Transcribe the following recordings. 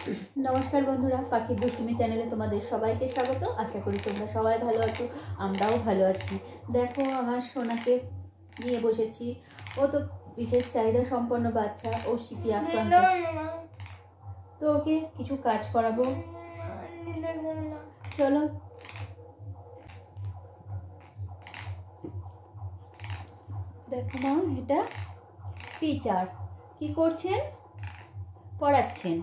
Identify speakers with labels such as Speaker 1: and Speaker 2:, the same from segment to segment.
Speaker 1: নমস্কার বন্ধুরা, পাখির দুষ্টুমি চ্যানেলে তোমাদের সবাইকে স্বাগত। আশা করি তোমরা সবাই ভালো আছো, আমরাও ভালো আছি। দেখো, আমার সোনাকে নিয়ে বসেছি। ও তো বিশেষ চাহিদা সম্পন্ন বাচ্চা, ও শিপি আক্রান্ত, তো ওকে কিছু কাজ করাবো। চলো। দেখো মা, এটা টিচার কি করছেন, পড়াচ্ছেন।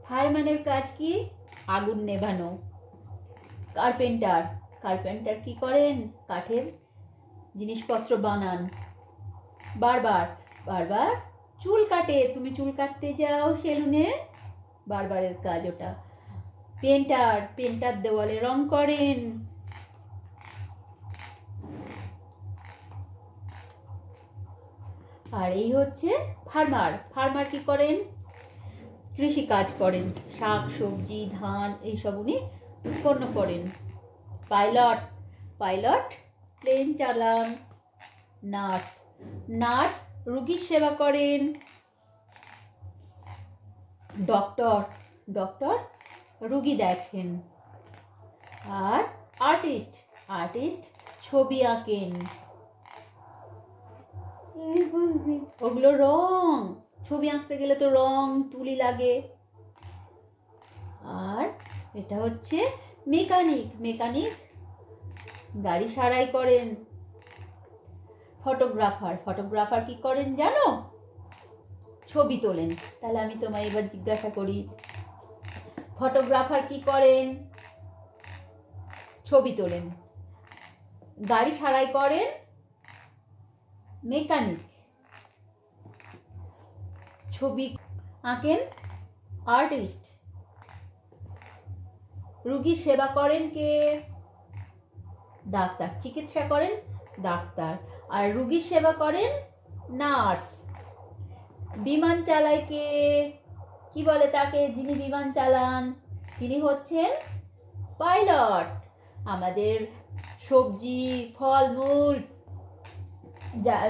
Speaker 1: ফায়ারম্যানের কাজ কি? আগুন নেভানো। কার্পেন্টার কি করেন? কাঠের জিনিসপত্র বানান। বারবার চুল কাটে। তুমি চুল কাটতে যাও সেলুনে, বারবারের কাজ ওটা। পেন্টার দেওয়ালে রং করেন। আর এই হচ্ছে ফার্মার কি করেন? কৃষি কাজ করেন, শাক সবজি ধান এইসব উনি উৎপন্ন করেন। পাইলট প্লেন চালান। নার্স রোগীর সেবা করেন। ডক্টর রোগী দেখেন। আর আর্টিস্ট ছবি আঁকেন। ওগুলো রং, ছবি আঁকতে গেলে তো রং তুলি লাগে। আর এটা হচ্ছে মেকানিক গাড়ি সারাই করেন। ফটোগ্রাফার কি করেন জানো? ছবি তোলেন। তাহলে আমি তোমায় এবার জিজ্ঞাসা করি, ফটোগ্রাফার কি করেন? ছবি তোলেন। গাড়ি সারাই করেন মেকানিক। ছবি আঁকেন আর্টিস্ট। রোগীর সেবা করেন কে? ডাক্তার। চিকিৎসা করেন ডাক্তার। আর রোগীর সেবা করেন নার্স। বিমান চালায় কে? কি বলে তাকে যিনি বিমান চালান? তিনি হচ্ছেন পাইলট। আমাদের সবজি ফলমূল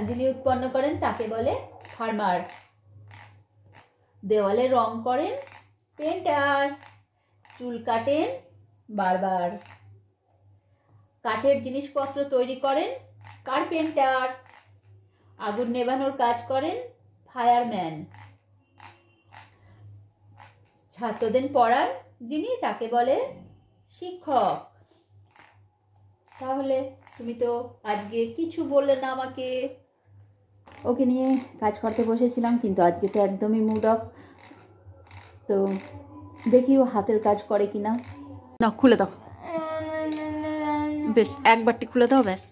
Speaker 1: যিনি উৎপন্ন করেন তাকে বলে ফার্মার। দেওয়ালে রং করেন পেন্টার। চুল কাটেন বারবার। কাঠের জিনিসপত্র তৈরি করেন কার্পেন্টার। আগুন নেভানোর কাজ করেন ফায়ারম্যান। ছাত্রদের পড়ান যিনি, তাকে বলে শিক্ষক। তাহলে তুমি তো আজকে কিছু বললে না আমাকে। ওকে নিয়ে কাজ করতে বসেছিলাম, কিন্তু আজকে তো একদমই মুড অফ। তো দেখি ও হাতের কাজ করে কিনা। না, খুলে দাও। বেশ, একবারটি খুলে দাও। ব্যাস,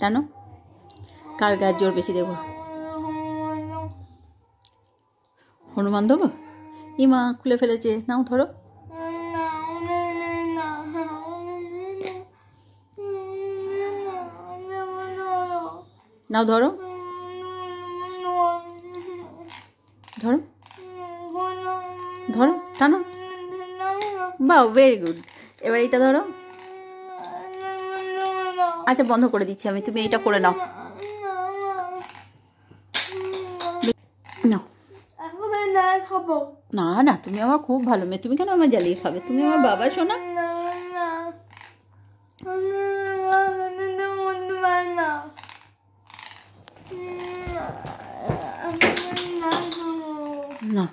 Speaker 1: জানো কার গায়ের জোর বেশি দেবো? হনুমান দেবো? ইমা খুলে ফেলেছে। নাও ধরো। নাও ধরো টানো। বাহ, ভেরি গুড। এবার এটা ধরো। আচ্ছা, বন্ধ করে দিচ্ছি আমি, তুমি এটা করে নাও। না, তুমি আমার খুব ভালো মেয়ে। তুমি কেন আমার জ্বালিয়ে খাবে? তুমি আমার বাবা সোনা। না,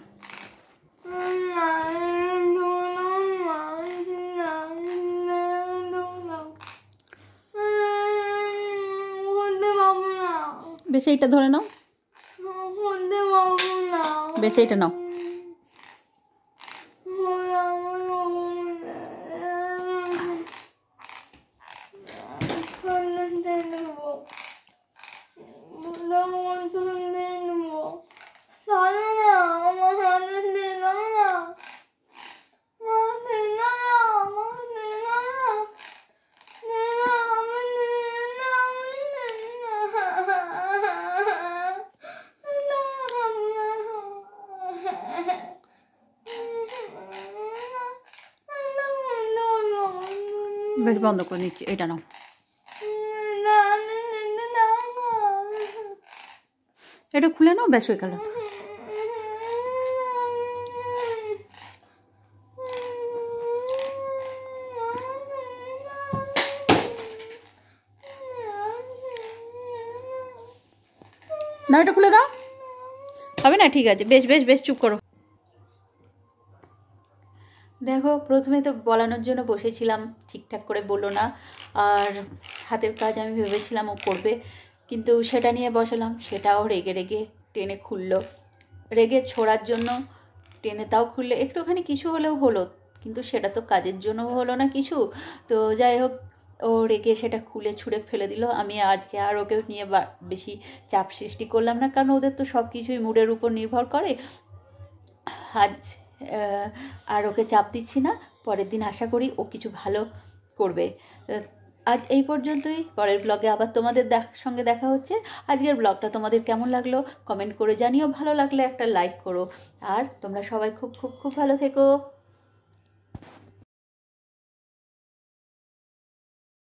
Speaker 1: বেশ এইটা ধরে নাও। বেশ এইটা নাও। বেশ, বন্ধ করে নিচ্ছি। এটা নাও। এটা খুলে নাও, ব্যাস হয়ে গেল তো। না এটা খুলে দাও, হবে না, ঠিক আছে, বেশ বেশ বেশ, চুপ করো। দেখো প্রথমে তো বলানোর জন্য বসেছিলাম, ঠিকঠাক করে বললো না, আর হাতের কাজ আমি ভেবেছিলাম ও করবে, কিন্তু সেটা নিয়ে বসালাম, সেটাও রেগে রেগে টেনে খুললো। রেগে ছোড়ার জন্য টেনে তাও খুললে একটুখানি কিছু হলেও হলো, কিন্তু সেটা তো কাজের জন্য হলো না কিছু। তো যাই হোক, ও রেগে সেটা খুলে ছুঁড়ে ফেলে দিল। আমি আজকে আর ওকে নিয়ে বেশি চাপ সৃষ্টি করলাম না, কারণ ওদের তো সব কিছুই মুডের উপর নির্ভর করে। আজ আর ওকে চাপ দিচ্ছি না, পরের দিন আশা করি ও কিছু ভালো করবে। আজ এই পর্যন্তই, পরের ব্লগে আবার তোমাদের সঙ্গে দেখা হচ্ছে। আজকের ব্লগটা তোমাদের কেমন লাগলো কমেন্ট করে জানিও, ভালো লাগলে একটা লাইক করো, আর তোমরা সবাই খুব খুব খুব ভালো থেকো।